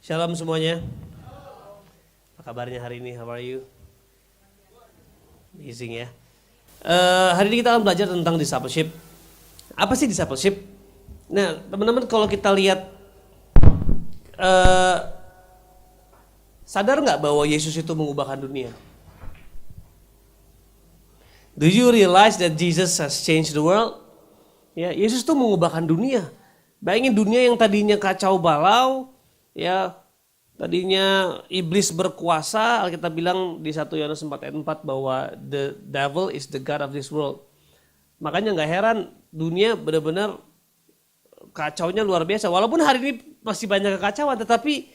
Shalom semuanya. Apa kabarnya hari ini? How are you? Amazing ya. Hari ini kita akan belajar tentang discipleship. Apa sih discipleship? Nah, teman-teman kalau kita lihat, sadar nggak bahwa Yesus itu mengubahkan dunia? Do you realize that Jesus has changed the world? Ya, Yesus itu mengubahkan dunia. Bayangin dunia yang tadinya kacau balau, ya tadinya iblis berkuasa. Alkitab bilang di 1 Yohanes 4 ayat 4 bahwa the devil is the god of this world. Makanya nggak heran dunia benar-benar kacaunya luar biasa. Walaupun hari ini masih banyak kekacauan, tetapi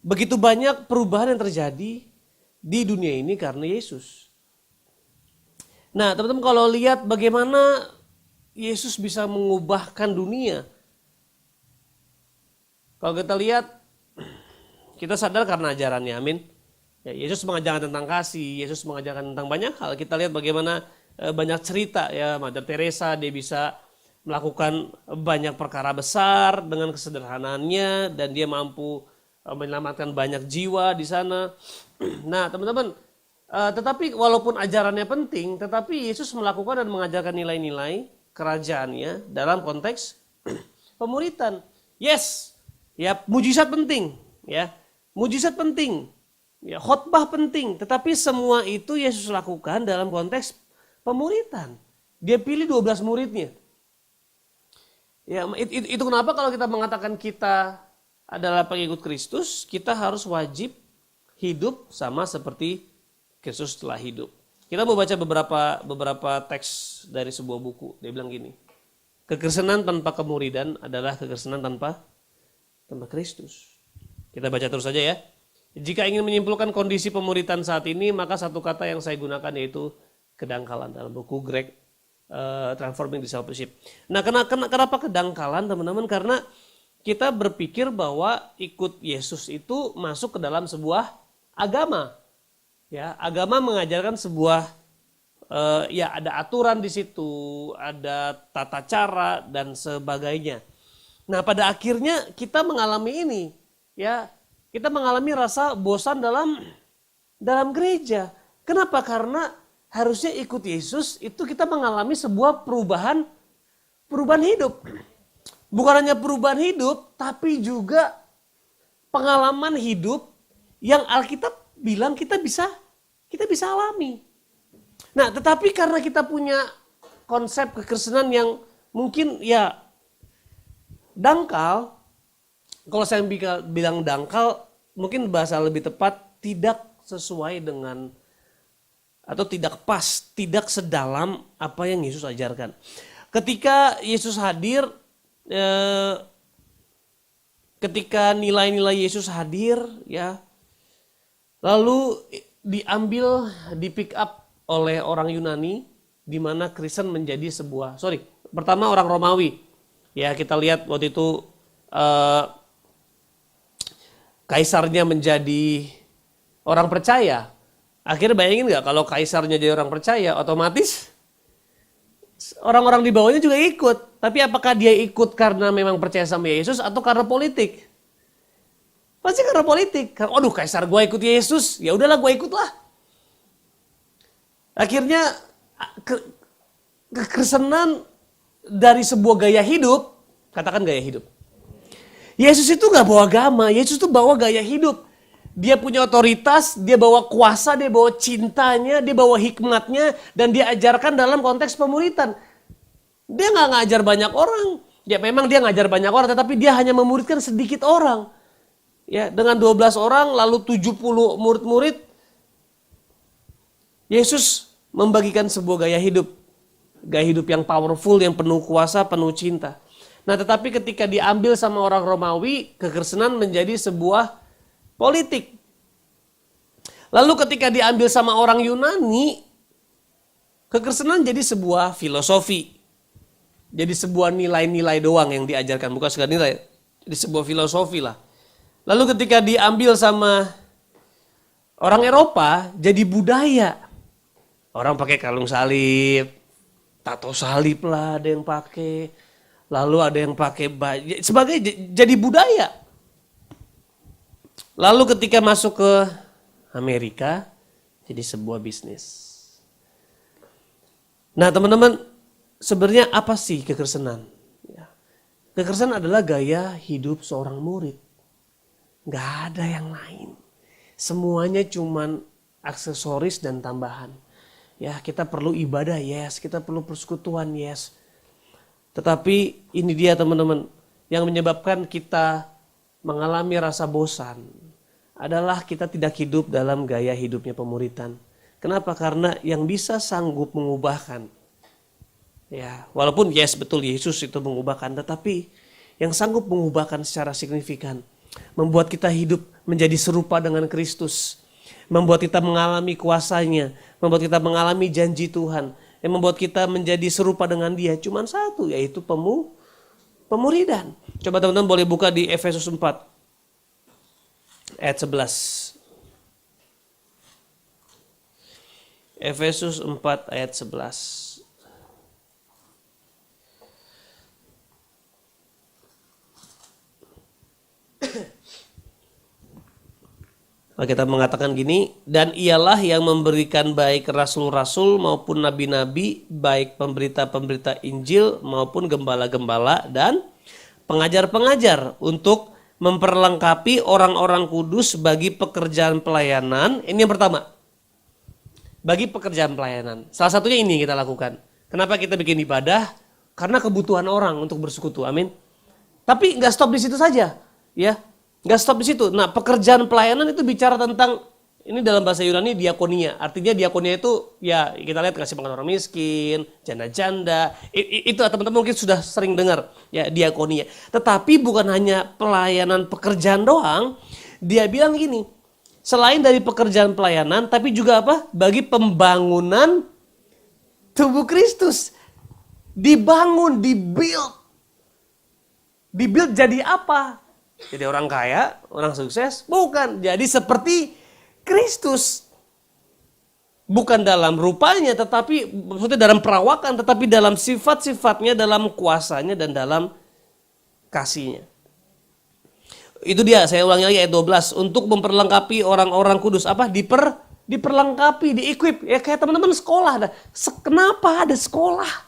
begitu banyak perubahan yang terjadi di dunia ini karena Yesus. Nah, teman-teman kalau lihat bagaimana Yesus bisa mengubahkan dunia. Kalau kita lihat, kita sadar karena ajarannya, amin. Ya, Yesus mengajarkan tentang kasih, Yesus mengajarkan tentang banyak hal. Kita lihat bagaimana banyak cerita, ya, Mother Teresa dia bisa melakukan banyak perkara besar dengan kesederhanaannya dan dia mampu menyelamatkan banyak jiwa di sana. Nah, teman-teman, tetapi walaupun ajarannya penting, tetapi Yesus melakukan dan mengajarkan nilai-nilai kerajaannya dalam konteks pemuritan. Yes, ya mujizat penting, ya mujizat penting, ya khotbah penting, tetapi semua itu Yesus lakukan dalam konteks pemuritan. Dia pilih 12 muridnya. Ya, itu kenapa kalau kita mengatakan kita adalah pengikut Kristus, kita harus wajib hidup sama seperti Kristus telah hidup. Kita mau baca beberapa teks dari sebuah buku. Dia bilang gini, kekristenan tanpa kemuridan adalah kekristenan tanpa Kristus. Kita baca terus saja ya. Jika ingin menyimpulkan kondisi pemuritan saat ini, maka satu kata yang saya gunakan yaitu kedangkalan dalam buku Greg Transforming Discipleship. Nah, kenapa kedangkalan, teman-teman? Karena kita berpikir bahwa ikut Yesus itu masuk ke dalam sebuah agama. Ya, agama mengajarkan sebuah ya ada aturan di situ, ada tata cara dan sebagainya. Nah, pada akhirnya kita mengalami ini, ya. Kita mengalami rasa bosan dalam gereja. Kenapa? Karena harusnya ikut Yesus itu kita mengalami sebuah perubahan hidup. Bukan hanya perubahan hidup, tapi juga pengalaman hidup yang Alkitab bilang kita bisa alami. Nah, tetapi karena kita punya konsep kekristenan yang mungkin ya dangkal, kalau saya bilang dangkal, mungkin bahasa lebih tepat tidak sesuai dengan atau tidak pas, tidak sedalam apa yang Yesus ajarkan. Ketika Yesus hadir, ketika nilai-nilai Yesus hadir, ya, lalu diambil, di pick up oleh orang Yunani, di mana Kristen menjadi pertama orang Romawi. Ya, kita lihat waktu itu kaisarnya menjadi orang percaya. Akhirnya bayangin nggak kalau kaisarnya jadi orang percaya, otomatis orang-orang di bawahnya juga ikut. Tapi apakah dia ikut karena memang percaya sama Yesus atau karena politik? Pasti karena politik. Aduh, kaisar gue ikut Yesus, ya udahlah gue ikutlah. Akhirnya kekristenan dari sebuah gaya hidup, katakan gaya hidup. Yesus itu gak bawa agama, Yesus itu bawa gaya hidup. Dia punya otoritas, dia bawa kuasa, dia bawa cintanya, dia bawa hikmatnya, dan dia ajarkan dalam konteks pemuritan. Dia gak ngajar banyak orang. Ya memang dia ngajar banyak orang, tetapi dia hanya memuridkan sedikit orang. Ya, dengan 12 orang lalu 70 murid-murid, Yesus membagikan sebuah gaya hidup yang powerful, yang penuh kuasa, penuh cinta. Nah, tetapi ketika diambil sama orang Romawi, kekristenan menjadi sebuah politik. Lalu ketika diambil sama orang Yunani, kekristenan jadi sebuah filosofi. Jadi sebuah nilai-nilai doang yang diajarkan, bukan sekadar nilai. Jadi sebuah filosofi lah. Lalu ketika diambil sama orang Eropa, jadi budaya. Orang pakai kalung salib, tato salib lah ada yang pakai. Lalu ada yang pakai baju, sebagai jadi budaya. Lalu ketika masuk ke Amerika, jadi sebuah bisnis. Nah teman-teman, sebenarnya apa sih kekristenan? Kekristenan adalah gaya hidup seorang murid. Gak ada yang lain. Semuanya cuman aksesoris dan tambahan. Ya, kita perlu ibadah, yes. Kita perlu persekutuan, yes. Tetapi ini dia teman-teman, yang menyebabkan kita mengalami rasa bosan adalah kita tidak hidup dalam gaya hidupnya pemuritan. Kenapa? Karena yang bisa sanggup mengubahkan, ya, walaupun yes betul Yesus itu mengubahkan, tetapi yang sanggup mengubahkan secara signifikan, membuat kita hidup menjadi serupa dengan Kristus, membuat kita mengalami kuasanya, membuat kita mengalami janji Tuhan, yang membuat kita menjadi serupa dengan Dia, cuma satu, yaitu pemuridan. Coba teman-teman boleh buka di Efesus 4 ayat 11. Efesus 4 ayat 11. Kita mengatakan gini, dan ialah yang memberikan baik rasul-rasul maupun nabi-nabi, baik pemberita-pemberita Injil maupun gembala-gembala dan pengajar-pengajar untuk memperlengkapi orang-orang kudus bagi pekerjaan pelayanan. Ini yang pertama, bagi pekerjaan pelayanan. Salah satunya ini kita lakukan. Kenapa kita bikin ibadah? Karena kebutuhan orang untuk bersekutu, amin. Tapi nggak stop di situ saja, ya. Nggak stop di situ. Nah, pekerjaan pelayanan itu bicara tentang, ini dalam bahasa Yunani diakonia. Artinya diakonia itu ya kita lihat kasih makan orang miskin, janda-janda. Itu teman-teman mungkin sudah sering dengar ya, diakonia. Tetapi bukan hanya pelayanan pekerjaan doang. Dia bilang gini, selain dari pekerjaan pelayanan, tapi juga apa? Bagi pembangunan tubuh Kristus. Dibangun, dibuild. Dibuild jadi apa? Jadi orang kaya, orang sukses? Bukan. Jadi seperti Kristus. Bukan dalam rupanya, tetapi maksudnya dalam perawakan, tetapi dalam sifat-sifatnya, dalam kuasanya, dan dalam kasihnya. Itu dia, saya ulangi lagi ayat 12. Untuk memperlengkapi orang-orang kudus. Apa? Diperlengkapi, di-equip. Ya kayak teman-teman sekolah. Kenapa ada sekolah?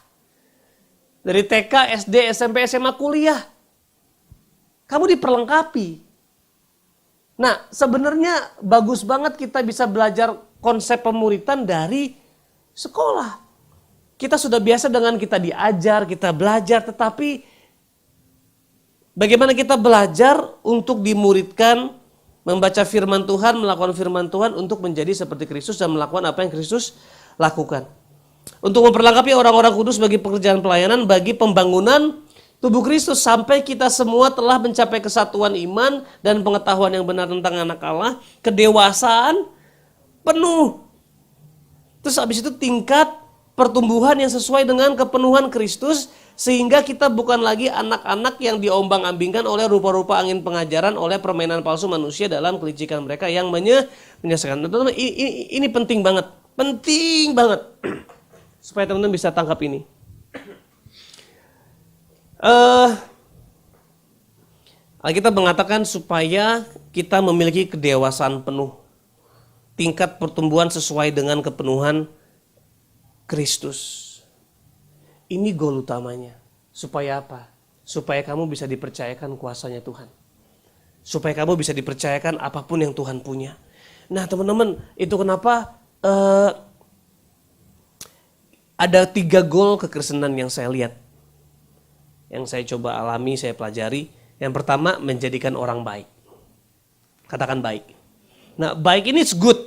Dari TK, SD, SMP, SMA, kuliah. Kamu diperlengkapi. Nah, sebenarnya bagus banget kita bisa belajar konsep pemuritan dari sekolah. Kita sudah biasa dengan kita diajar, kita belajar, tetapi bagaimana kita belajar untuk dimuridkan, membaca firman Tuhan, melakukan firman Tuhan untuk menjadi seperti Kristus dan melakukan apa yang Kristus lakukan. Untuk memperlengkapi orang-orang kudus bagi pekerjaan pelayanan, bagi pembangunan tubuh Kristus sampai kita semua telah mencapai kesatuan iman dan pengetahuan yang benar tentang anak Allah, kedewasaan penuh. Terus habis itu tingkat pertumbuhan yang sesuai dengan kepenuhan Kristus, sehingga kita bukan lagi anak-anak yang diombang-ambingkan oleh rupa-rupa angin pengajaran, oleh permainan palsu manusia dalam kelicikan mereka yang menyesakan. Teman-teman, ini penting banget. Penting banget. Supaya teman-teman bisa tangkap ini. Alkitab mengatakan supaya kita memiliki kedewasaan penuh, tingkat pertumbuhan sesuai dengan kepenuhan Kristus. Ini goal utamanya. Supaya apa? Supaya kamu bisa dipercayakan kuasanya Tuhan. Supaya kamu bisa dipercayakan apapun yang Tuhan punya. Nah teman-teman, itu kenapa ada 3 goal kekristenan yang saya lihat, yang saya coba alami, saya pelajari. Yang pertama, menjadikan orang baik. Katakan baik. Nah, baik ini is good.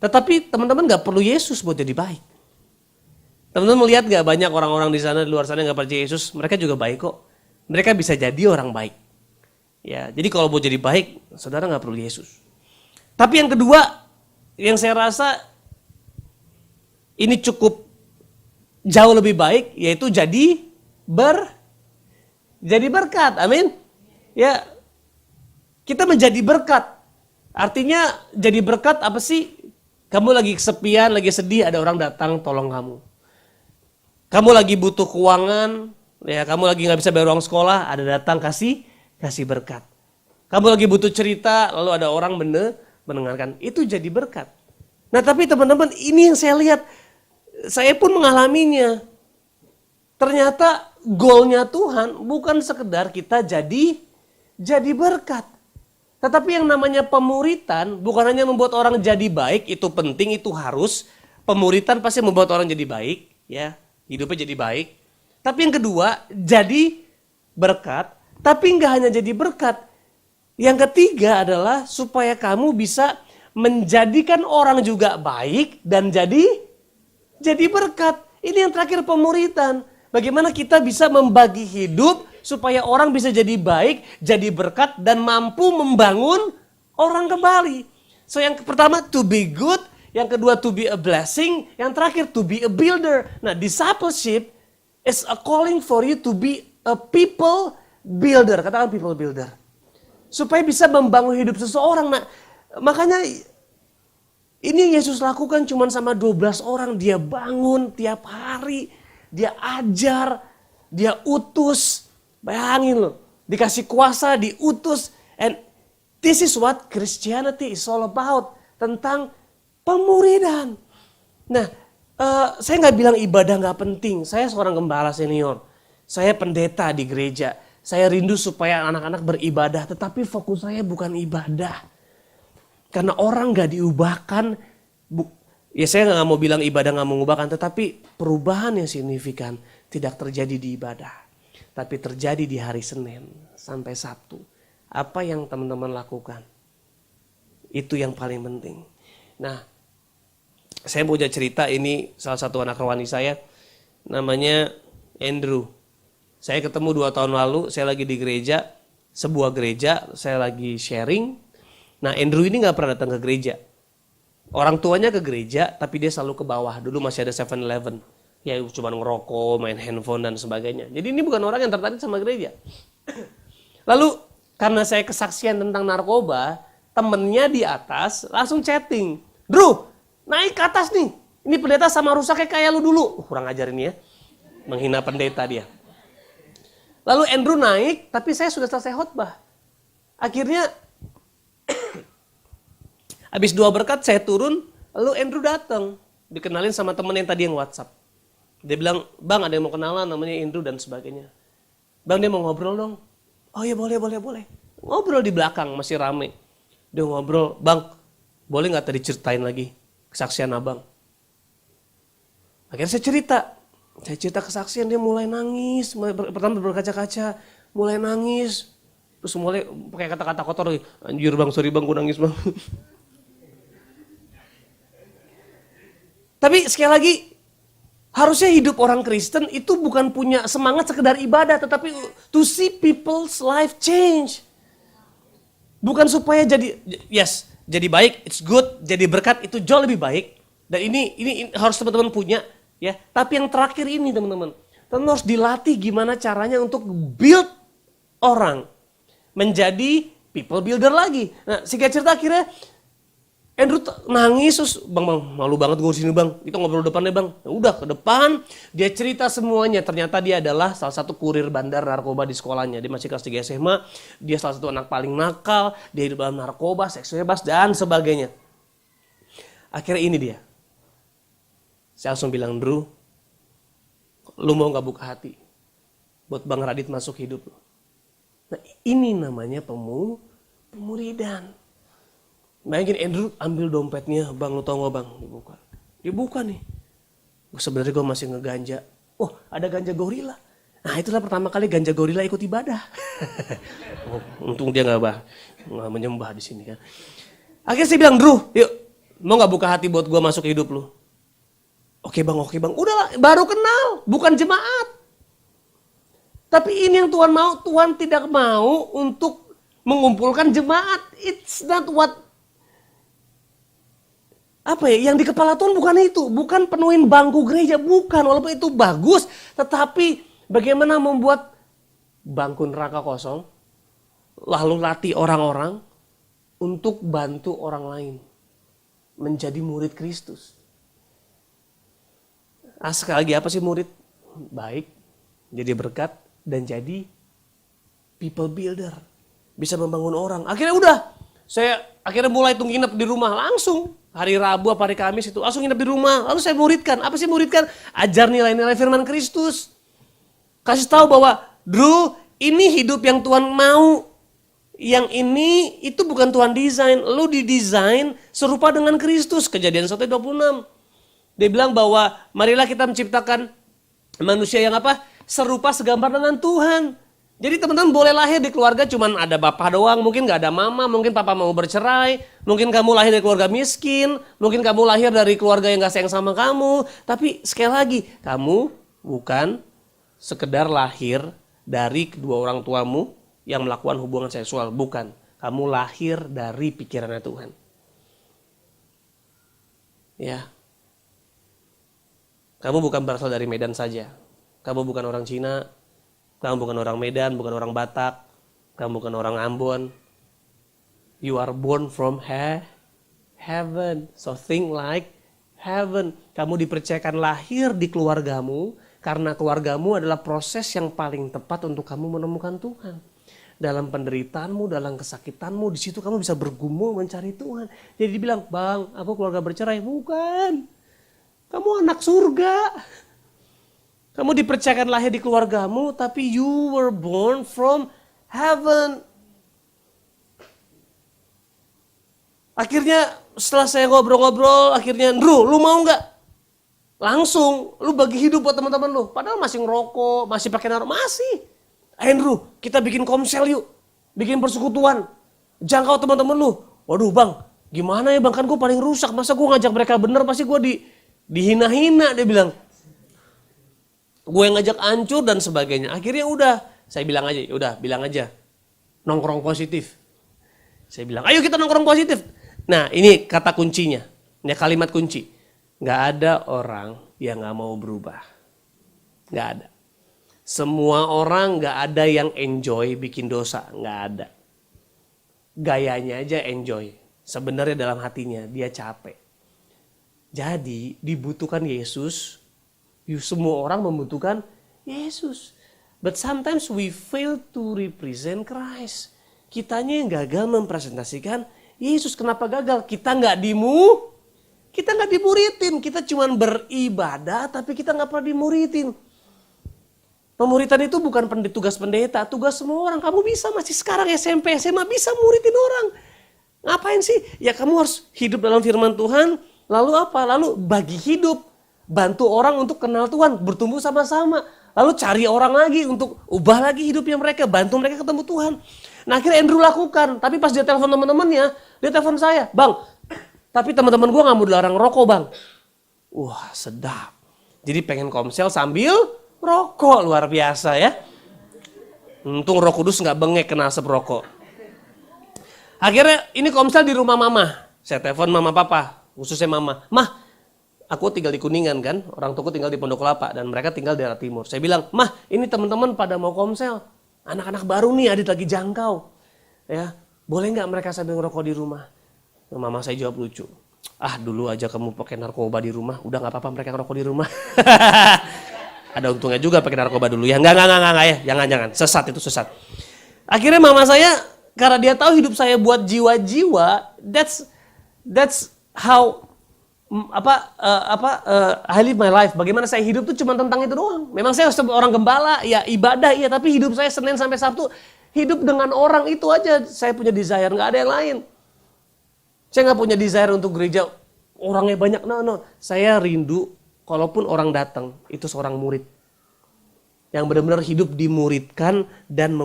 Tetapi teman-teman gak perlu Yesus buat jadi baik. Teman-teman melihat gak banyak orang-orang di sana, di luar sana yang gak percaya Yesus, mereka juga baik kok. Mereka bisa jadi orang baik. Ya, jadi kalau mau jadi baik, saudara gak perlu Yesus. Tapi yang kedua, yang saya rasa ini cukup jauh lebih baik, yaitu jadi berkat, amin. Ya, kita menjadi berkat. Artinya jadi berkat apa sih? Kamu lagi kesepian, lagi sedih, ada orang datang tolong kamu. Kamu lagi butuh keuangan, ya kamu lagi nggak bisa bayar uang sekolah, ada datang kasih berkat. Kamu lagi butuh cerita, lalu ada orang mendengarkan. Itu jadi berkat. Nah tapi teman-teman, ini yang saya lihat. Saya pun mengalaminya. Ternyata goalnya Tuhan bukan sekedar kita jadi berkat. Tetapi yang namanya pemuritan bukan hanya membuat orang jadi baik, itu penting, itu harus. Pemuritan pasti membuat orang jadi baik, ya, hidupnya jadi baik. Tapi yang kedua, jadi berkat, tapi nggak hanya jadi berkat. Yang ketiga adalah supaya kamu bisa menjadikan orang juga baik dan jadi berkat. Ini yang terakhir, pemuritan. Bagaimana kita bisa membagi hidup supaya orang bisa jadi baik, jadi berkat, dan mampu membangun orang kembali. So yang pertama to be good, yang kedua to be a blessing, yang terakhir to be a builder. Nah, discipleship is a calling for you to be a people builder. Katakan people builder. Supaya bisa membangun hidup seseorang. Nah, makanya ini yang Yesus lakukan cuma sama 12 orang. Dia bangun tiap hari. Dia ajar, dia utus. Bayangin loh, dikasih kuasa, diutus. And this is what Christianity is all about. Tentang pemuridan. Nah, saya nggak bilang ibadah nggak penting. Saya seorang gembala senior. Saya pendeta di gereja. Saya rindu supaya anak-anak beribadah. Tetapi fokus saya bukan ibadah. Karena orang nggak diubahkan. Ya saya nggak mau bilang ibadah nggak mengubahkan, tetapi perubahan yang signifikan tidak terjadi di ibadah, tapi terjadi di hari Senin sampai Sabtu. Apa yang teman-teman lakukan? Itu yang paling penting. Nah, saya mau cerita, ini salah satu anak rohani saya, namanya Andrew. Saya ketemu 2 tahun lalu, saya lagi di gereja, sebuah gereja, saya lagi sharing. Nah, Andrew ini nggak pernah datang ke gereja. Orang tuanya ke gereja, tapi dia selalu ke bawah. Dulu masih ada 7-Eleven. Ya cuma ngerokok, main handphone dan sebagainya. Jadi ini bukan orang yang tertarik sama gereja. Lalu karena saya kesaksian tentang narkoba, temennya di atas langsung chatting. Drew, naik ke atas nih. Ini pendeta sama rusaknya kayak lu dulu. Kurang ajar ini ya. Menghina pendeta dia. Lalu Andrew naik, tapi saya sudah selesai khotbah. Akhirnya habis 2 berkat saya turun, lalu Andrew datang. Dikenalin sama temen yang tadi yang WhatsApp. Dia bilang, bang ada yang mau kenalan namanya Andrew dan sebagainya. Bang dia mau ngobrol dong. Oh iya boleh. Ngobrol di belakang masih rame. Dia ngobrol, bang boleh gak tadi ceritain lagi kesaksian abang. Akhirnya saya cerita kesaksian, dia mulai nangis. Pertama berkaca-kaca, mulai nangis. Terus mulai pakai kata-kata kotor lagi. Anjir bang, sorry bang gue nangis bang. Tapi sekali lagi, harusnya hidup orang Kristen itu bukan punya semangat sekedar ibadah, tetapi to see people's life change. Bukan supaya jadi baik, it's good, jadi berkat itu jauh lebih baik. Dan ini harus teman-teman punya, ya. Tapi yang terakhir ini teman-teman, teman harus dilatih gimana caranya untuk build orang menjadi people builder lagi. Nah, singkat cerita akhirnya Andrew nangis, terus bang malu banget gue sini bang, kita ngobrol depan deh bang. Ya udah ke depan, dia cerita semuanya. Ternyata dia adalah salah satu kurir bandar narkoba di sekolahnya. Dia masih kelas 3 SMA, dia salah satu anak paling nakal, dia hidup dalam narkoba, seks bebas dan sebagainya. Akhirnya ini dia. Saya langsung bilang, Drew, lu mau gak buka hati buat Bang Radit masuk hidup lu? Nah ini namanya pemuridan. Bayangin Andrew ambil dompetnya, bang lu tau gak bang? Dibuka nih. Sebenarnya gue masih ngeganja. Oh ada ganja gorila. Nah itulah pertama kali ganja gorila ikut ibadah. Untung dia gak menyembah di sini kan. Akhirnya saya bilang, Drew yuk mau gak buka hati buat gue masuk hidup lu? Oke bang. Udahlah baru kenal, bukan jemaat. Tapi ini yang Tuhan mau. Tuhan tidak mau untuk mengumpulkan jemaat. It's not what yang di kepala Tuhan bukan itu. Bukan penuhin bangku gereja, bukan. Walaupun itu bagus, tetapi bagaimana membuat bangku neraka kosong, lalu latih orang-orang untuk bantu orang lain menjadi murid Kristus. Sekali lagi apa sih murid? Baik, jadi berkat, dan jadi people builder. bisa membangun orang. Akhirnya udah, saya akhirnya mulai tuh nginep di rumah langsung. Hari Rabu apa hari Kamis itu langsung nginep di rumah. Lalu saya muridkan. Apa sih muridkan? Ajar nilai-nilai firman Kristus. Kasih tahu bahwa, Drew, ini hidup yang Tuhan mau. Yang ini itu bukan Tuhan desain. Lu didesain serupa dengan Kristus. Kejadian 1:26. Dia bilang bahwa marilah kita menciptakan manusia yang apa? Serupa segambar dengan Tuhan. Jadi teman-teman boleh lahir di keluarga cuman ada bapak doang, mungkin gak ada mama, mungkin papa mau bercerai, mungkin kamu lahir dari keluarga miskin, mungkin kamu lahir dari keluarga yang gak sayang sama kamu. Tapi sekali lagi, kamu bukan sekedar lahir dari kedua orang tuamu yang melakukan hubungan seksual, bukan. Kamu lahir dari pikirannya Tuhan. Ya. Kamu bukan berasal dari Medan saja. Kamu bukan orang Cina, kamu bukan orang Medan, bukan orang Batak, kamu bukan orang Ambon. You are born from heaven. So think like heaven. Kamu dipercayakan lahir di keluargamu, karena keluargamu adalah proses yang paling tepat untuk kamu menemukan Tuhan. Dalam penderitaanmu, dalam kesakitanmu, di situ kamu bisa bergumul mencari Tuhan. Jadi dibilang, bang, aku keluarga bercerai. Bukan. Kamu anak surga. Kamu dipercayakan lahir di keluargamu, tapi you were born from heaven. Akhirnya setelah saya ngobrol-ngobrol, akhirnya, Drew, lu mau nggak? Langsung, lu bagi hidup buat teman-teman lu. Padahal masih ngerokok, masih pakai narkoba, masih. Andrew, kita bikin komsel yuk, bikin persekutuan, jangkau teman-teman lu. Waduh bang, gimana ya bang, kan gue paling rusak, masa gue ngajak mereka bener, pasti gue dihina-hina, dia bilang. Gue yang ngajak hancur dan sebagainya. Akhirnya udah, saya bilang aja, udah bilang aja, nongkrong positif. Saya bilang, ayo kita nongkrong positif. Nah ini kata kuncinya, ini kalimat kunci. Gak ada orang yang gak mau berubah. Gak ada. Semua orang gak ada yang enjoy bikin dosa, gak ada. Gayanya aja enjoy. Sebenarnya dalam hatinya dia capek. Jadi dibutuhkan Yesus. Semua orang membutuhkan Yesus. But sometimes we fail to represent Christ. Kitanya yang gagal mempresentasikan Yesus. Kenapa gagal? Kita nggak dimuridin. Kita cuma beribadah tapi kita nggak pernah dimuridin. Pemuritan itu bukan tugas pendeta, tugas semua orang. Kamu bisa masih sekarang SMP, SMA bisa muridin orang. Ngapain sih? Ya kamu harus hidup dalam firman Tuhan. Lalu apa? Lalu bagi hidup. Bantu orang untuk kenal Tuhan, bertumbuh sama-sama. Lalu cari orang lagi untuk ubah lagi hidupnya mereka, bantu mereka ketemu Tuhan. Nah akhirnya Andrew lakukan, tapi pas dia telepon teman-temannya, dia telepon saya, bang, tapi teman-teman gue gak mau dilarang rokok bang. Wah sedap. Jadi pengen komsel sambil rokok, luar biasa ya. Untung Roh Kudus gak bengek kena asap rokok. Akhirnya ini komsel di rumah mama. Saya telepon mama papa, khususnya mama. Mah, aku tinggal di Kuningan kan, orang tuaku tinggal di Pondok Kelapa dan mereka tinggal di daerah timur. Saya bilang, mah ini teman-teman pada mau komsel, anak-anak baru nih Adit lagi jangkau. Ya, boleh nggak mereka sambil ngerokok di rumah? Mama saya jawab lucu. Ah dulu aja kamu pakai narkoba di rumah, udah nggak apa-apa mereka ngerokok di rumah. Ada untungnya juga pakai narkoba dulu ya, enggak ya, jangan, sesat itu sesat. Akhirnya mama saya, karena dia tahu hidup saya buat jiwa-jiwa, that's how I live my life. Bagaimana saya hidup tuh cuma tentang itu doang. Memang saya orang gembala, ya ibadah, ya tapi hidup saya Senin sampai Sabtu hidup dengan orang itu aja. Saya punya desire, nggak ada yang lain. Saya nggak punya desire untuk gereja orangnya banyak. No. Saya rindu, kalaupun orang datang itu seorang murid yang benar-benar hidup dimuridkan dan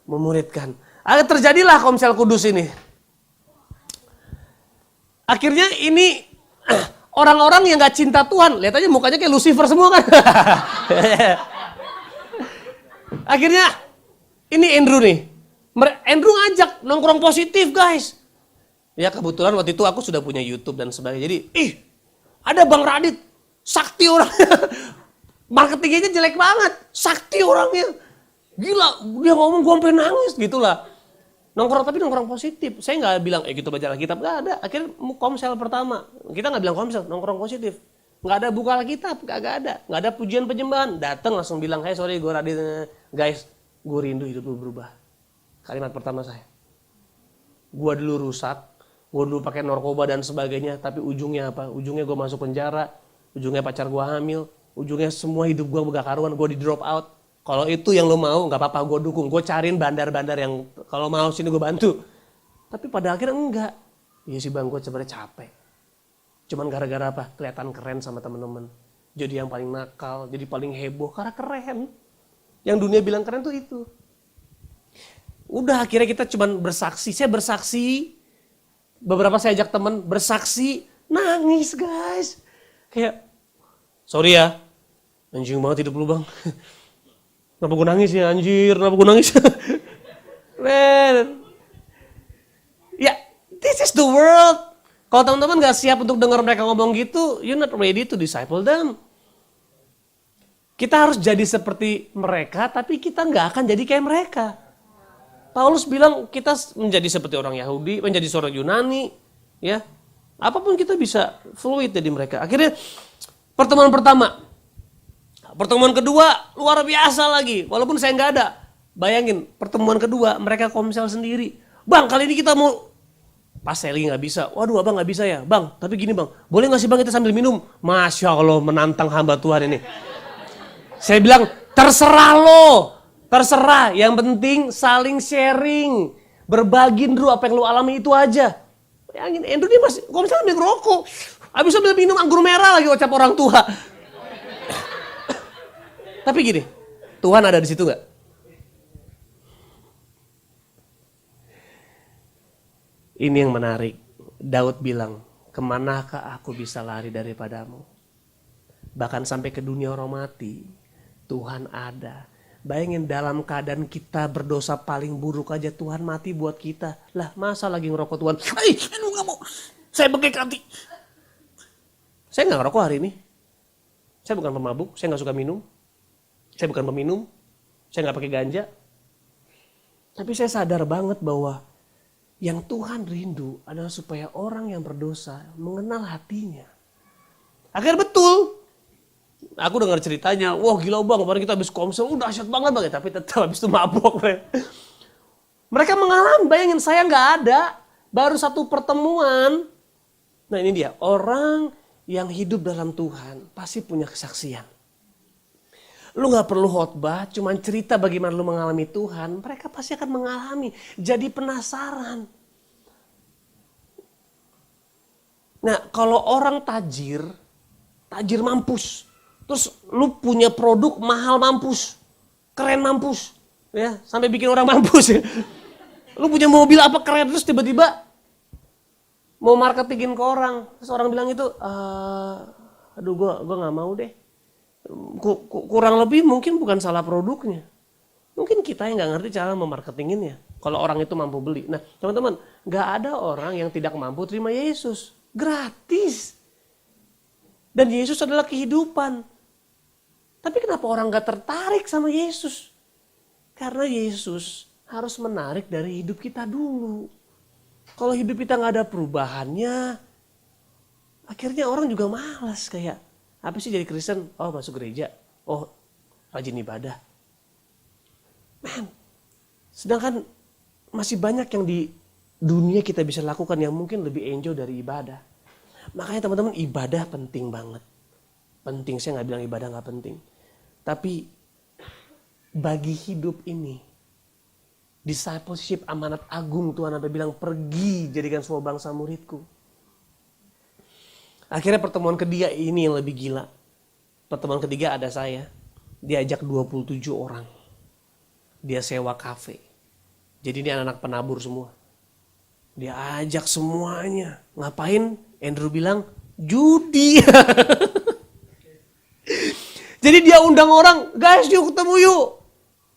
memuridkan. Terjadilah Komsel Kudus ini. Akhirnya ini orang-orang yang gak cinta Tuhan, lihat aja mukanya kayak Lucifer semua kan. Akhirnya ini Andrew nih. Andrew ngajak nongkrong positif guys. Ya kebetulan waktu itu aku sudah punya YouTube dan sebagainya. Jadi ada Bang Radit, sakti orang. Marketingnya jelek banget, sakti orangnya. Gila, dia ngomong gue sampai nangis gitulah. Nongkrong positif. Saya nggak bilang, gitu baca Alkitab, nggak ada. Akhirnya komsel pertama, kita nggak bilang komsel, nongkrong positif. Nggak ada buka Alkitab, nggak ada. Nggak ada pujian penyembahan. Datang langsung bilang, hey sorry gue Radit, guys, gue rindu hidup lu berubah. Kalimat pertama saya. Gua dulu rusak, gua dulu pakai narkoba dan sebagainya, tapi ujungnya apa? Ujungnya gua masuk penjara, ujungnya pacar gua hamil, ujungnya semua hidup gua gak karuan, gua di drop out. Kalau itu yang lo mau, gak apa-apa, gua dukung. Gua cariin bandar-bandar yang kalau mau sini gua bantu. Tapi pada akhirnya enggak. Iya sih bang, gua sebenarnya capek. Cuman gara-gara apa? Kelihatan keren sama temen-temen. Jadi yang paling nakal, jadi paling heboh, karena keren. Yang dunia bilang keren tuh itu. Udah akhirnya kita cuman bersaksi. Saya bersaksi. Beberapa saya ajak teman bersaksi. Nangis guys. Kayak, sorry ya. Anjing banget hidup lu bang. Kenapa gue nangis ya anjir. Kenapa gue nangis. Man. Ya, this is the world. Kalau teman-teman gak siap untuk dengar mereka ngomong gitu, you're not ready to disciple them. Kita harus jadi seperti mereka, tapi kita gak akan jadi kayak mereka. Paulus bilang kita menjadi seperti orang Yahudi, menjadi seorang Yunani, ya. Apapun kita bisa fluid jadi mereka. Akhirnya pertemuan pertama, pertemuan kedua luar biasa lagi. Walaupun saya nggak ada, bayangin pertemuan kedua mereka komsel sendiri. Bang, kali ini kita mau, pas saya lagi nggak bisa. Waduh, abang nggak bisa ya, bang. Tapi gini bang, boleh nggak sih bang kita sambil minum? Masya Allah, menantang hamba Tuhan ini. Saya bilang terserah lo. Terserah, yang penting saling sharing. Berbagi dulu apa yang lu alami itu aja. Bayangin, Andrew dia masih, kalau misalnya ambil rokok. Habis ambil minum anggur merah lagi ucap orang tua. Tapi gini, Tuhan ada di situ gak? Ini yang menarik. Daud bilang, kemanakah aku bisa lari daripadamu? Bahkan sampai ke dunia orang mati, Tuhan ada. Bayangin dalam keadaan kita berdosa paling buruk aja Tuhan mati buat kita. Lah masa lagi ngerokok Tuhan? Aduh gak mau. Saya bengkak hati. Saya gak ngerokok hari ini. Saya bukan pemabuk. Saya gak suka minum. Saya bukan peminum. Saya gak pakai ganja. Tapi saya sadar banget bahwa yang Tuhan rindu adalah supaya orang yang berdosa mengenal hatinya. Akhirnya betul. Aku dengar ceritanya, wah gila bang, kemarin kita habis komsel, udah dahsyat banget bang, tapi tetap habis itu mabok. Mereka mengalami, bayangin saya nggak ada, baru satu pertemuan. Nah ini dia, orang yang hidup dalam Tuhan pasti punya kesaksian. Lu nggak perlu khotbah, cuman cerita bagaimana lu mengalami Tuhan, mereka pasti akan mengalami, jadi penasaran. Nah kalau orang tajir mampus. Terus lu punya produk mahal mampus, keren mampus, ya sampai bikin orang mampus ya. Lu punya mobil apa keren terus tiba-tiba mau marketingin ke orang, terus orang bilang itu, aduh gua nggak mau deh. Kurang lebih mungkin bukan salah produknya, mungkin kita yang nggak ngerti cara memarketinginnya. Kalau orang itu mampu beli, nah teman-teman, nggak ada orang yang tidak mampu terima Yesus, gratis. Dan Yesus adalah kehidupan. Tapi kenapa orang gak tertarik sama Yesus? Karena Yesus harus menarik dari hidup kita dulu. Kalau hidup kita gak ada perubahannya, akhirnya orang juga malas kayak, apa sih jadi Kristen? Oh masuk gereja, oh rajin ibadah. Man, sedangkan masih banyak yang di dunia kita bisa lakukan yang mungkin lebih enjoy dari ibadah. Makanya teman-teman ibadah penting banget. Penting, saya gak bilang ibadah gak penting. Tapi bagi hidup ini, discipleship amanat agung Tuhan sampai bilang pergi jadikan semua bangsa muridku. Akhirnya pertemuan ketiga ini yang lebih gila. Pertemuan ketiga ada saya, diajak 27 orang. Dia sewa kafe. Jadi ini anak-anak penabur semua. Dia ajak semuanya. Ngapain? Andrew bilang, judi. Jadi dia undang orang, guys yuk ketemu yuk.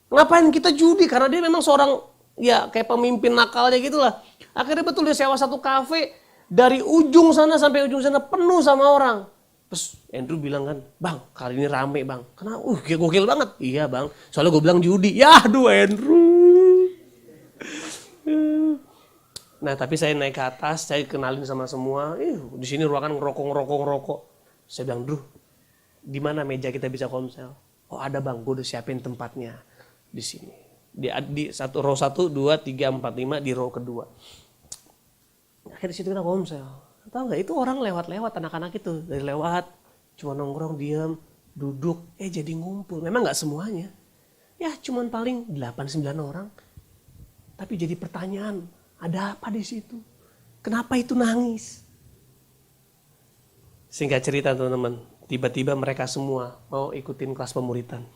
Ngapain kita judi? Karena dia memang seorang, ya kayak pemimpin nakalnya gitu lah. Akhirnya betul dia sewa satu kafe, dari ujung sana sampai ujung sana penuh sama orang. Terus Andrew bilang kan, bang kali ini rame bang. Karena gokil banget. Iya bang, soalnya gue bilang judi. Ya aduh Andrew. Nah tapi saya naik ke atas, saya kenalin sama semua. Di sini ruangan ngerokok. Saya bilang, Duh, di mana meja kita bisa komsel? Oh ada bang, gue udah siapin tempatnya di sini. Di satu row 1, 2, 3, 4, 5 di row kedua. Akhirnya di situ kita komsel. Tahu nggak, itu orang lewat-lewat, anak-anak itu dari lewat cuma nongkrong diam, duduk, jadi ngumpul. Memang nggak semuanya. Ya cuman paling 8-9 orang. Tapi jadi pertanyaan, ada apa di situ? Kenapa itu nangis? Singkat cerita teman-teman, tiba-tiba mereka semua mau ikutin kelas pemuritan.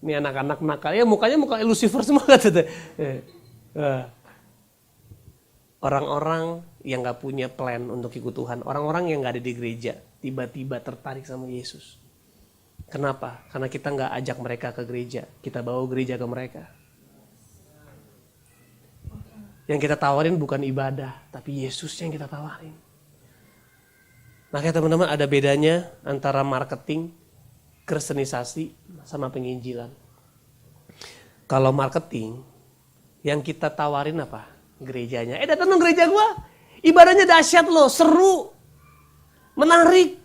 Ini anak-anak nakal, ya mukanya muka Lucifer semua kata. Orang-orang yang gak punya plan untuk ikut Tuhan, orang-orang yang gak ada di gereja, tiba-tiba tertarik sama Yesus. Kenapa? Karena kita gak ajak mereka ke gereja, kita bawa gereja ke mereka. Yang kita tawarin bukan ibadah, tapi Yesus yang kita tawarin. Makanya teman-teman, ada bedanya antara marketing, kristenisasi, sama penginjilan. Kalau marketing, yang kita tawarin apa? Gerejanya. Datang dong gereja gua. Ibadahnya dahsyat loh, seru, menarik.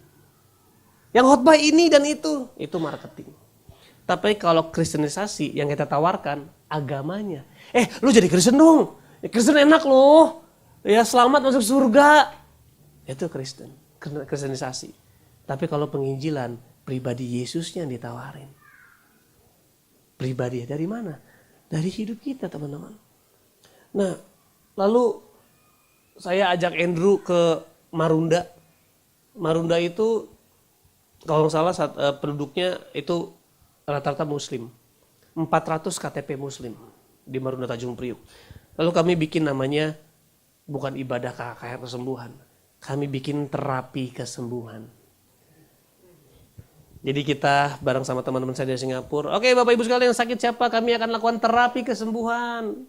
Yang khotbah ini dan itu marketing. Tapi kalau kristenisasi, yang kita tawarkan agamanya. Lu jadi Kristen dong. Kristen enak loh. Ya selamat masuk surga. Itu Kristen, kristenisasi. Tapi kalau penginjilan, pribadi Yesusnya yang ditawarin. Pribadi dari mana? Dari hidup kita teman-teman. Nah, lalu saya ajak Andrew ke Marunda. Marunda itu kalau nggak salah penduduknya itu rata-rata Muslim. 400 KTP Muslim di Marunda Tanjung Priuk. Lalu kami bikin namanya bukan ibadah KKR kesembuhan. Kami bikin terapi kesembuhan. Jadi kita bareng sama teman-teman saya dari Singapura. Oke, Bapak Ibu sekalian yang sakit siapa? Kami akan lakukan terapi kesembuhan.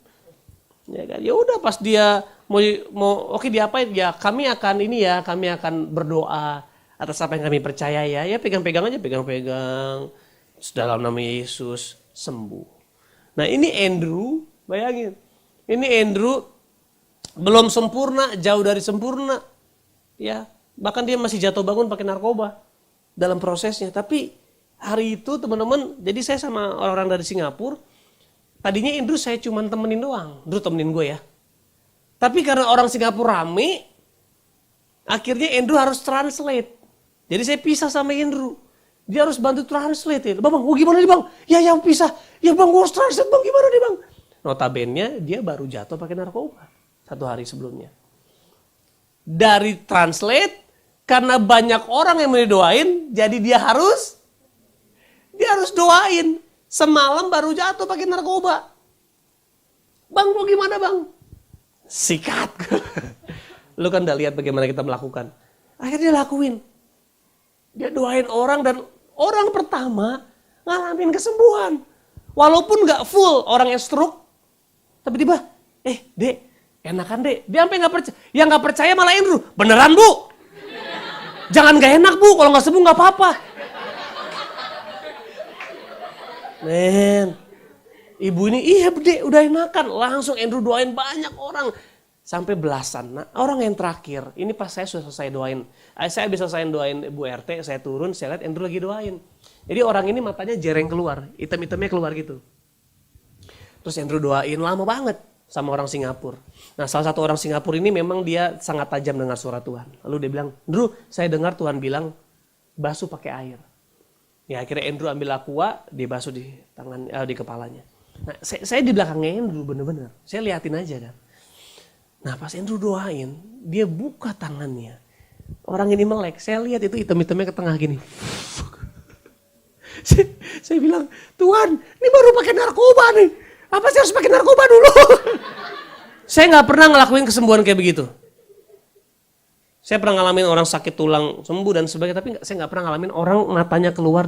Ya kan? Ya udah pas dia mau oke diapain? Ya kami akan berdoa atas apa yang kami percaya ya. Ya pegang-pegang aja, pegang-pegang. Dalam nama Yesus sembuh. Nah, ini Andrew, bayangin. Ini Andrew belum sempurna, jauh dari sempurna. Ya, bahkan dia masih jatuh bangun pakai narkoba dalam prosesnya. Tapi hari itu teman-teman, jadi saya sama orang-orang dari Singapura, tadinya Andrew saya cuma temenin doang. Andrew temenin gue ya. Tapi karena orang Singapura rame, akhirnya Andrew harus translate. Jadi saya pisah sama Andrew. Dia harus bantu translate. Ya. Bang, gimana nih bang? Ya pisah. Ya bang, gue harus translate bang, gimana nih bang? Notabene dia baru jatuh pakai narkoba 1 hari sebelumnya. Dari translate, karena banyak orang yang mau didoain, jadi dia harus doain. Semalam baru jatuh pakai narkoba. Bang, mau gimana bang? Sikat. Lu kan udah lihat bagaimana kita melakukan. Akhirnya dia lakuin. Dia doain orang dan orang pertama ngalamin kesembuhan. Walaupun gak full orang yang stroke. Tiba-tiba, dek, enakan dek. Dia sampai gak percaya. Yang gak percaya malah Andrew. Beneran bu? Jangan gak enak bu, kalau gak sembuh gak apa-apa. Men, ibu ini, iya dek udah enakan. Langsung Andrew doain banyak orang. Sampai belasan. Nah orang yang terakhir, ini pas saya sudah selesai doain. Saya bisa selesai doain Bu RT, saya turun, saya lihat Andrew lagi doain. Jadi orang ini matanya jereng keluar, hitam-hitamnya keluar gitu. Terus Andrew doain lama banget sama orang Singapura. Nah salah satu orang Singapura ini memang dia sangat tajam dengar suara Tuhan. Lalu dia bilang, Andrew saya dengar Tuhan bilang basuh pakai air. Ya akhirnya Andrew ambil aqua, dia basuh di tangan, di kepalanya. Nah saya di belakangnya Andrew bener-bener, saya liatin aja kan. Nah pas Andrew doain, dia buka tangannya. Orang ini melek, saya lihat itu hitam-hitamnya ke tengah gini. Saya bilang, Tuhan ini baru pakai narkoba nih. Apa sih harus pakai narkoba dulu? Saya gak pernah ngelakuin kesembuhan kayak begitu. Saya pernah ngalamin orang sakit tulang sembuh dan sebagainya, tapi saya gak pernah ngalamin orang matanya keluar.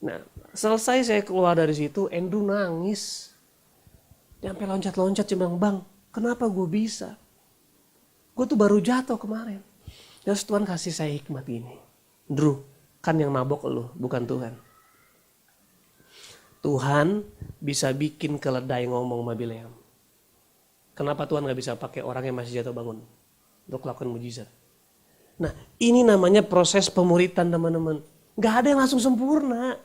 Nah selesai saya keluar dari situ, Andrew nangis. Dia sampai loncat-loncat, dia bilang, bang kenapa gue bisa? Gue tuh baru jatuh kemarin. Terus Tuhan kasih saya hikmat ini. Andrew, kan yang mabok lu, bukan Tuhan. Tuhan bisa bikin keledai ngomong sama Bileam. Kenapa Tuhan gak bisa pakai orang yang masih jatuh bangun untuk lakukan mujizat? Nah ini namanya proses pemuritan teman-teman. Gak ada yang langsung sempurna.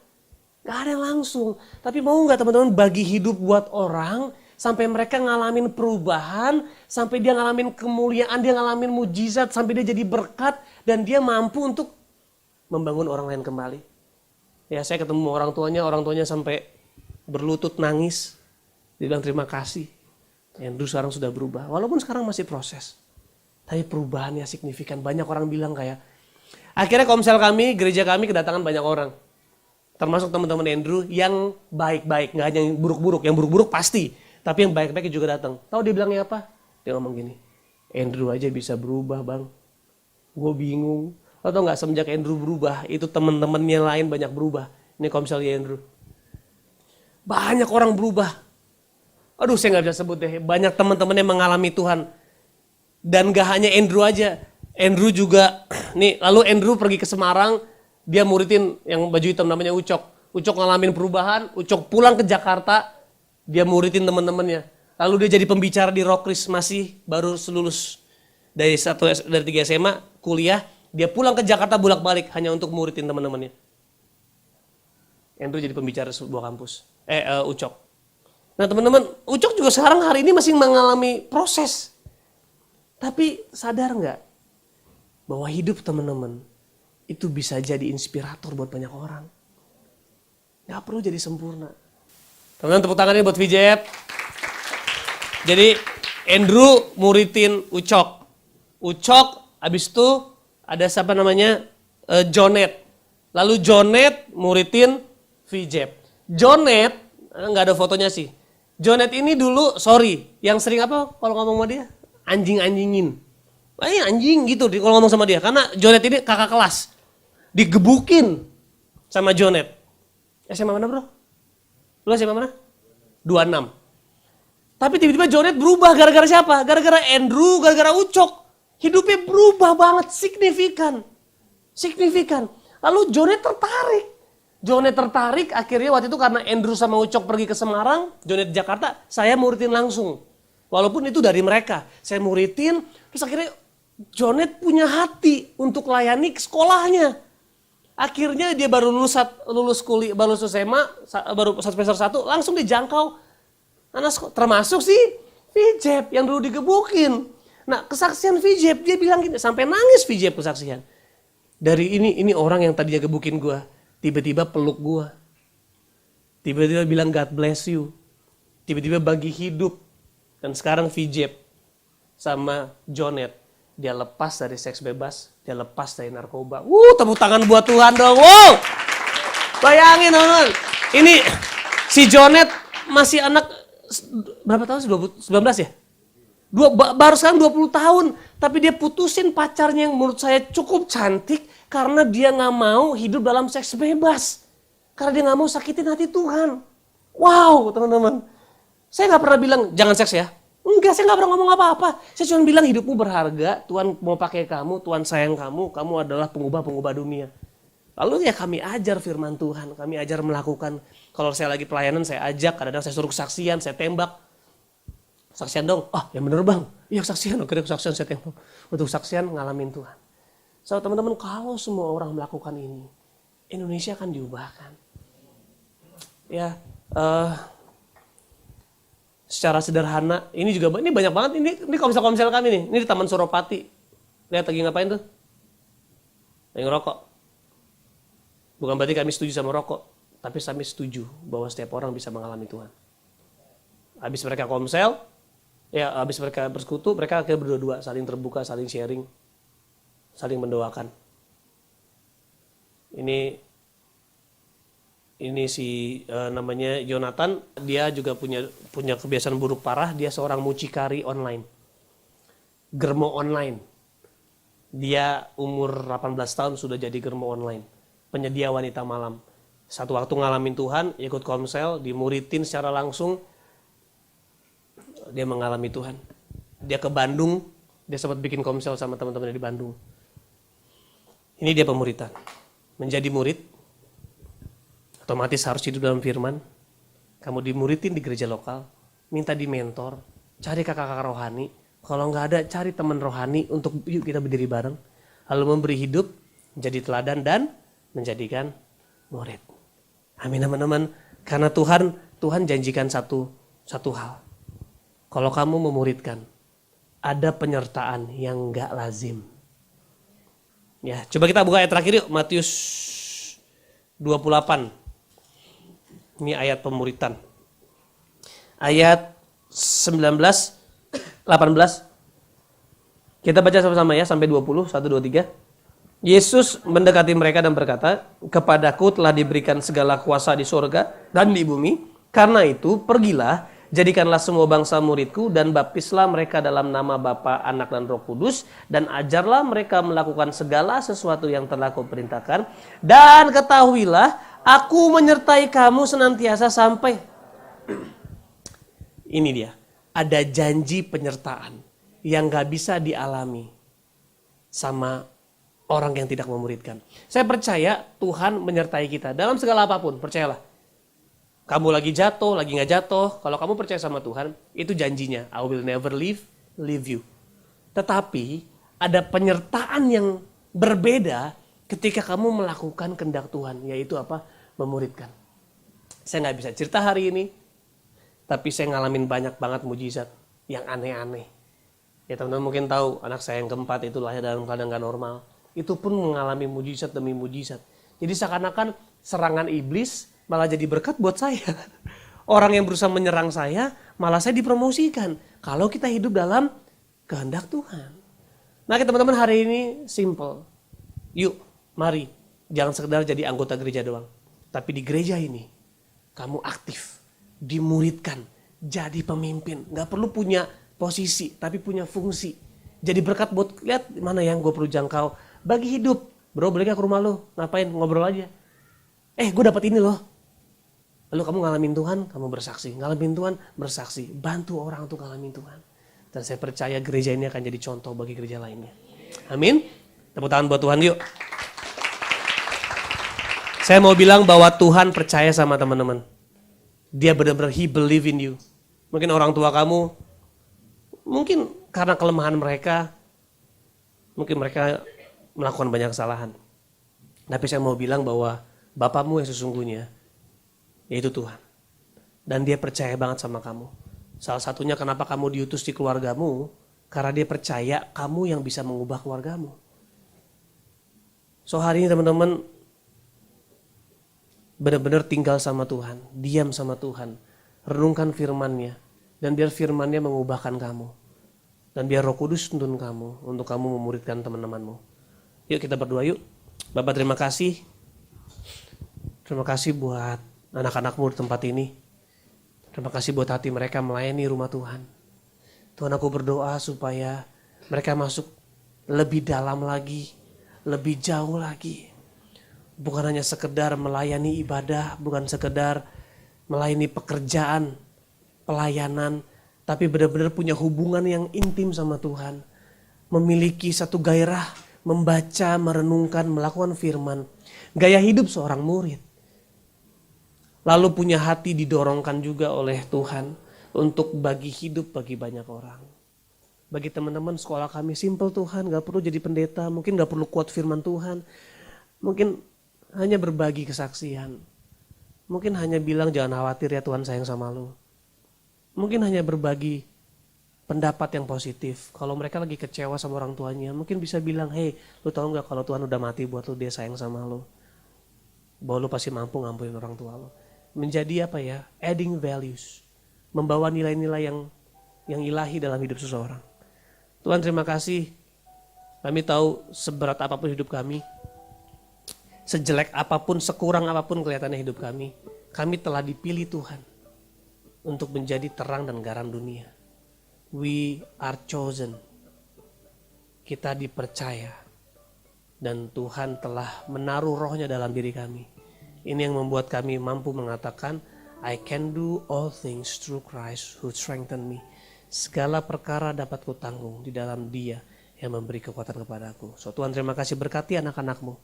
Gak ada yang langsung. Tapi mau gak teman-teman bagi hidup buat orang sampai mereka ngalamin perubahan, sampai dia ngalamin kemuliaan, dia ngalamin mujizat, sampai dia jadi berkat dan dia mampu untuk membangun orang lain kembali. Ya saya ketemu orang tuanya sampai berlutut nangis. Dia bilang terima kasih. Andrew sekarang sudah berubah. Walaupun sekarang masih proses. Tapi perubahannya signifikan. Banyak orang bilang kayak. Akhirnya komsel kami, gereja kami kedatangan banyak orang. Termasuk teman-teman Andrew yang baik-baik. Gak hanya yang buruk-buruk. Yang buruk-buruk pasti. Tapi yang baik-baik juga datang. Tahu dia bilangnya apa? Dia ngomong gini. Andrew aja bisa berubah bang. Gue bingung. Lo tau gak semenjak Andrew berubah. Itu teman-temannya lain banyak berubah. Ini komselnya Andrew. Banyak orang berubah. Aduh saya gak bisa sebut deh, banyak teman-teman yang mengalami Tuhan. Dan gak hanya Andrew aja, Andrew juga, nih lalu Andrew pergi ke Semarang, dia muridin yang baju hitam namanya Ucok. Ucok ngalamin perubahan, Ucok pulang ke Jakarta, dia muridin teman-temannya. Lalu dia jadi pembicara di Rockris, masih baru lulus dari 3 SMA, kuliah, dia pulang ke Jakarta bolak-balik hanya untuk muridin teman-temannya. Andrew jadi pembicara sebuah kampus, Ucok. Nah teman-teman, Ucok juga sekarang hari ini masih mengalami proses. Tapi sadar nggak bahwa hidup teman-teman itu bisa jadi inspirator buat banyak orang. Nggak perlu jadi sempurna. Teman-teman tepuk tangannya buat VJF. Jadi Andrew muridin Ucok. Ucok abis itu ada siapa namanya Jonet. Lalu Jonet muridin VJF. Jonet, nggak ada fotonya sih. Jonet ini dulu, yang sering apa kalau ngomong sama dia? Anjing-anjingin. Anjing gitu kalau ngomong sama dia. Karena Jonet ini kakak kelas. Digebukin sama Jonet. SMA mana bro? Lu SMA mana? 26. Tapi tiba-tiba Jonet berubah gara-gara siapa? Gara-gara Andrew, gara-gara Ucok. Hidupnya berubah banget, signifikan. Lalu Jonet tertarik, akhirnya waktu itu karena Andrew sama Ucok pergi ke Semarang, Jonet di Jakarta, saya muridin langsung. Walaupun itu dari mereka, saya muridin, terus akhirnya Jonet punya hati untuk layani ke sekolahnya. Akhirnya dia baru lulus kuliah, baru lulus SMA, baru semester 1, langsung dijangkau anak sekolah, termasuk si VJep yang dulu digebukin. Nah kesaksian VJep, dia bilang gini, sampai nangis VJep kesaksian. Dari ini orang yang tadinya gebukin gua, tiba-tiba peluk gua. Tiba-tiba bilang God bless you. Tiba-tiba bagi hidup. Dan sekarang VJep sama Jonet. Dia lepas dari seks bebas. Dia lepas dari narkoba. Tepuk tangan buat Tuhan dong. Bayangin teman-teman. Ini si Jonet masih anak berapa tahun sih? 19 ya? Baru sekarang 20 tahun. Tapi dia putusin pacarnya yang menurut saya cukup cantik. Karena dia gak mau hidup dalam seks bebas. Karena dia gak mau sakitin hati Tuhan. Wow teman-teman. Saya gak pernah bilang jangan seks ya. Enggak, saya gak pernah ngomong apa-apa. Saya cuma bilang hidupmu berharga. Tuhan mau pakai kamu, Tuhan sayang kamu. Kamu adalah pengubah-pengubah dunia. Lalu ya kami ajar firman Tuhan. Kami ajar melakukan. Kalau saya lagi pelayanan saya ajak. Kadang-kadang saya suruh kesaksian, saya tembak. Saksian dong. Yang bener bang. Iya kesaksian. Akhirnya kesaksian saya tembak. Untuk kesaksian ngalamin Tuhan. So teman-teman kalau semua orang melakukan ini, Indonesia akan diubahkan. Ya, secara sederhana, ini banyak banget. Ini komsel-komsel kami nih. Ini di Taman Suropati. Lihat lagi ngapain tuh? Lagi ngerokok. Bukan berarti kami setuju sama rokok, tapi kami setuju bahwa setiap orang bisa mengalami Tuhan. Habis mereka komsel, habis mereka bersekutu, mereka akhirnya berdua-dua saling terbuka, saling sharing. Saling mendoakan. Ini si namanya Jonathan, dia juga punya kebiasaan buruk parah, dia seorang mucikari online. Germo online. Dia umur 18 tahun sudah jadi germo online. Penyedia wanita malam. Satu waktu ngalamin Tuhan, ikut komsel, dimuridin secara langsung. Dia mengalami Tuhan. Dia ke Bandung, dia sempat bikin komsel sama teman-temannya di Bandung. Ini dia pemuritan. Menjadi murid, otomatis harus hidup dalam firman. Kamu dimuridin di gereja lokal, minta di mentor, cari kakak-kakak rohani. Kalau nggak ada, cari teman rohani untuk yuk kita berdiri bareng. Lalu memberi hidup, menjadi teladan dan menjadikan murid. Amin teman-teman. Karena Tuhan janjikan satu hal. Kalau kamu memuridkan, ada penyertaan yang gak lazim. Ya, coba kita buka ayat terakhir yuk, Matius 28. Ini ayat pemuritan. Ayat 19, 18. Kita baca sama-sama ya sampai 20, 1, 2, 3. Yesus mendekati mereka dan berkata, "Kepadaku telah diberikan segala kuasa di sorga dan di bumi. Karena itu, pergilah, jadikanlah semua bangsa muridku dan baptislah mereka dalam nama Bapa, Anak, dan Roh Kudus. Dan ajarlah mereka melakukan segala sesuatu yang telah kuperintahkan. Dan ketahuilah, aku menyertai kamu senantiasa sampai." Ini dia, ada janji penyertaan yang gak bisa dialami sama orang yang tidak memuridkan. Saya percaya Tuhan menyertai kita dalam segala apapun, percayalah. Kamu lagi jatuh, lagi gak jatuh, kalau kamu percaya sama Tuhan, itu janjinya. I will never leave you. Tetapi ada penyertaan yang berbeda ketika kamu melakukan kehendak Tuhan, yaitu apa? Memuridkan. Saya gak bisa cerita hari ini, tapi saya ngalamin banyak banget mujizat yang aneh-aneh. Ya teman-teman mungkin tahu anak saya yang keempat itu lahir dalam keadaan gak normal. Itu pun mengalami mujizat demi mujizat. Jadi seakan-akan serangan iblis malah jadi berkat buat saya. Orang yang berusaha menyerang saya malah saya dipromosikan. Kalau kita hidup dalam kehendak Tuhan. Nah teman-teman hari ini simple. Yuk mari jangan sekedar jadi anggota gereja doang. Tapi di gereja ini kamu aktif, dimuridkan, jadi pemimpin. Gak perlu punya posisi, tapi punya fungsi. Jadi berkat buat lihat mana yang gue perlu jangkau. Bagi hidup. Bro, boleh gak ke rumah lo? Ngapain? Ngobrol aja. Gue dapat ini loh. Lalu kamu ngalamin Tuhan, kamu bersaksi. Ngalamin Tuhan, bersaksi. Bantu orang untuk ngalamin Tuhan. Dan saya percaya gereja ini akan jadi contoh bagi gereja lainnya. Amin. Tepuk tangan buat Tuhan yuk. Saya mau bilang bahwa Tuhan percaya sama teman-teman. Dia benar-benar He believe in you. Mungkin orang tua kamu, mungkin karena kelemahan mereka, mungkin mereka melakukan banyak kesalahan. Tapi saya mau bilang bahwa Bapamu yang sesungguhnya, yaitu Tuhan. Dan Dia percaya banget sama kamu. Salah satunya kenapa kamu diutus di keluargamu, karena Dia percaya kamu yang bisa mengubah keluargamu. So hari ini teman-teman, benar-benar tinggal sama Tuhan, diam sama Tuhan, renungkan firman-Nya, dan biar firman-Nya mengubahkan kamu. Dan biar Roh Kudus tuntun kamu untuk kamu memuridkan teman-temanmu. Yuk kita berdoa yuk. Bapak terima kasih. Terima kasih buat anak-anakmu di tempat ini. Terima kasih buat hati mereka melayani rumah Tuhan. Tuhan aku berdoa supaya mereka masuk lebih dalam lagi, lebih jauh lagi. Bukan hanya sekedar melayani ibadah, bukan sekedar melayani pekerjaan, pelayanan, tapi benar-benar punya hubungan yang intim sama Tuhan. Memiliki satu gairah, membaca, merenungkan, melakukan firman. Gaya hidup seorang murid. Lalu punya hati didorongkan juga oleh Tuhan untuk bagi hidup bagi banyak orang. Bagi teman-teman sekolah kami simple Tuhan, gak perlu jadi pendeta, mungkin gak perlu kuat firman Tuhan. Mungkin hanya berbagi kesaksian. Mungkin hanya bilang jangan khawatir ya Tuhan sayang sama lu. Mungkin hanya berbagi pendapat yang positif. Kalau mereka lagi kecewa sama orang tuanya, mungkin bisa bilang, hey, lu tahu nggak kalau Tuhan udah mati buat lu, Dia sayang sama lu. Bahwa lu pasti mampu ngampunin orang tua lu. Menjadi apa ya? Adding values. Membawa nilai-nilai yang ilahi dalam hidup seseorang. Tuhan terima kasih. Kami tahu seberat apapun hidup kami, sejelek apapun, sekurang apapun kelihatannya hidup kami telah dipilih Tuhan untuk menjadi terang dan garam dunia. We are chosen. Kita dipercaya. Dan Tuhan telah menaruh rohnya dalam diri kami. Ini yang membuat kami mampu mengatakan, I can do all things through Christ who strengthen me. Segala perkara dapat kutanggung di dalam Dia yang memberi kekuatan kepadaku. So Tuhan terima kasih berkati anak-anakmu.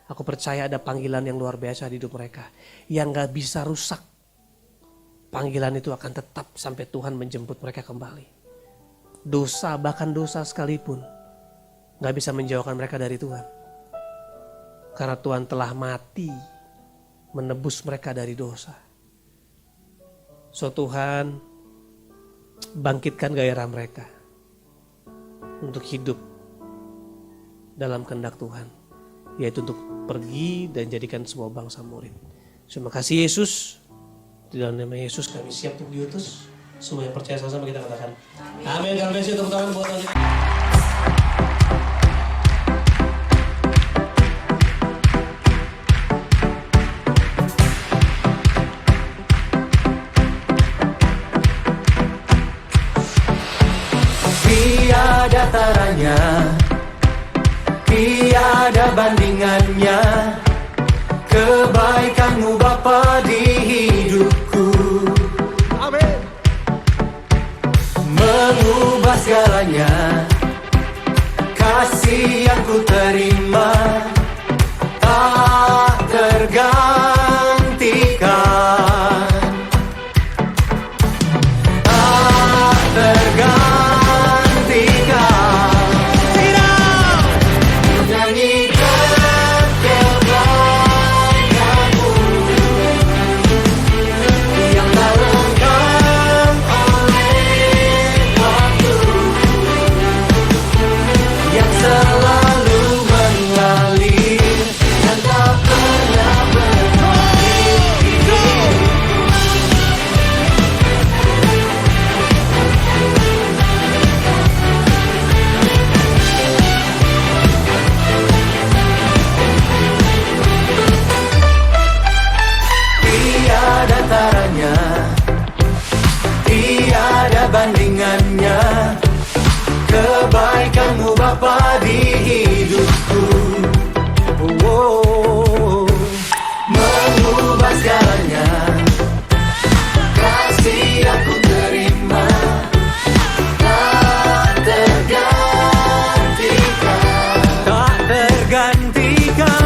Aku percaya ada panggilan yang luar biasa di hidup mereka. Yang gak bisa rusak. Panggilan itu akan tetap sampai Tuhan menjemput mereka kembali. Dosa, bahkan dosa sekalipun gak bisa menjauhkan mereka dari Tuhan. Karena Tuhan telah mati menebus mereka dari dosa. So Tuhan, bangkitkan gairah mereka untuk hidup dalam kehendak Tuhan, yaitu untuk pergi dan jadikan semua bangsa murid. Terima kasih Yesus. Di dalam nama Yesus kami siap untuk diutus. Semua yang percaya sama-sama kita katakan amin. God bless you, tepuk tangan buat kita. Tiada taranya, tiada bandingannya, kebaikan-Mu Bapa di hidupku. Amin. Mengubah segalanya, kasih yang ku terima tak tergantikan, tak tergantikan. Bandingannya, kebaikan-Mu Bapa di hidupku. Mengubah segalanya, kasih yang ku terima tak tergantikan, tak tergantikan,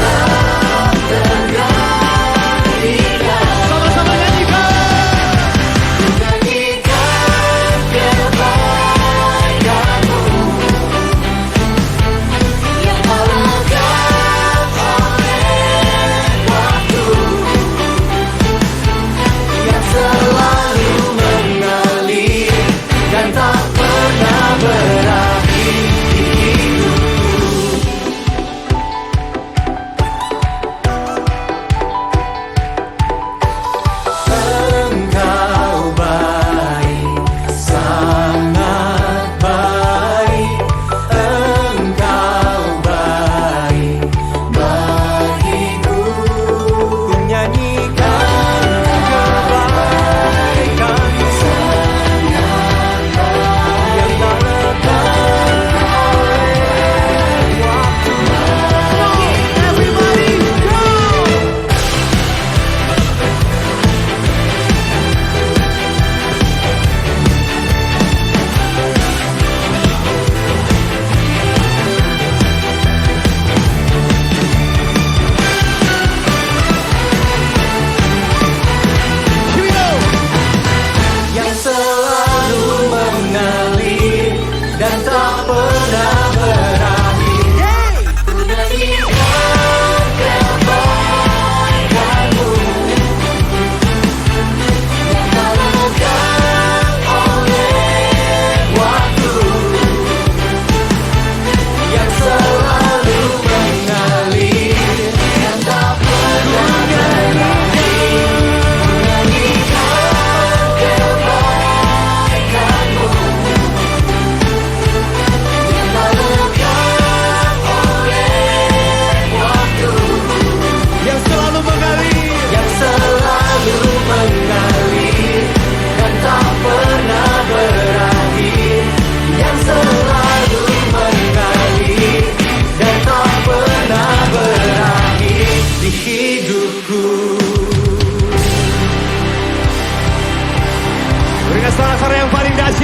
tak tergantikan. Sama-sama nyanyikan.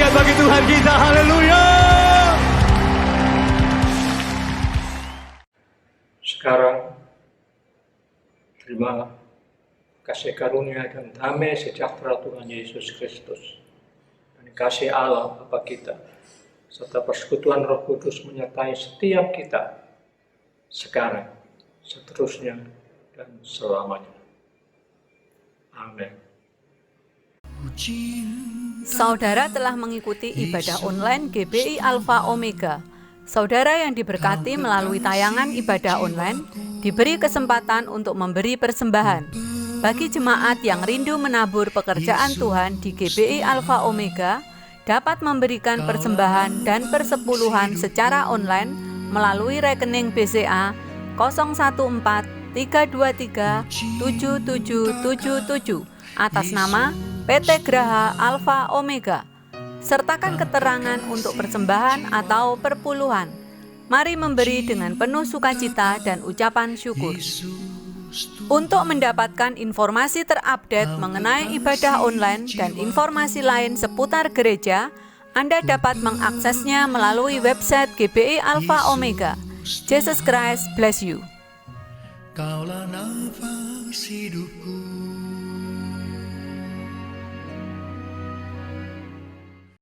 Bagi Tuhan kita, haleluya. Sekarang terima kasih karunia dan damai sejahtera Tuhan Yesus Kristus dan kasih Allah Bapa kita serta persekutuan Roh Kudus menyertai setiap kita sekarang, seterusnya, dan selamanya. Amin. Saudara telah mengikuti ibadah online GBI Alpha Omega. Saudara yang diberkati melalui tayangan ibadah online diberi kesempatan untuk memberi persembahan. Bagi jemaat yang rindu menabur pekerjaan Tuhan di GBI Alpha Omega, dapat memberikan persembahan dan persepuluhan secara online melalui rekening BCA 014-323-7777 atas nama PT Graha Alpha Omega. Sertakan keterangan untuk persembahan atau perpuluhan. Mari memberi dengan penuh sukacita dan ucapan syukur. Untuk mendapatkan informasi terupdate mengenai ibadah online dan informasi lain seputar gereja, Anda dapat mengaksesnya melalui website GBI Alpha Omega. Jesus Christ bless you. Kaulah nafas hidupku.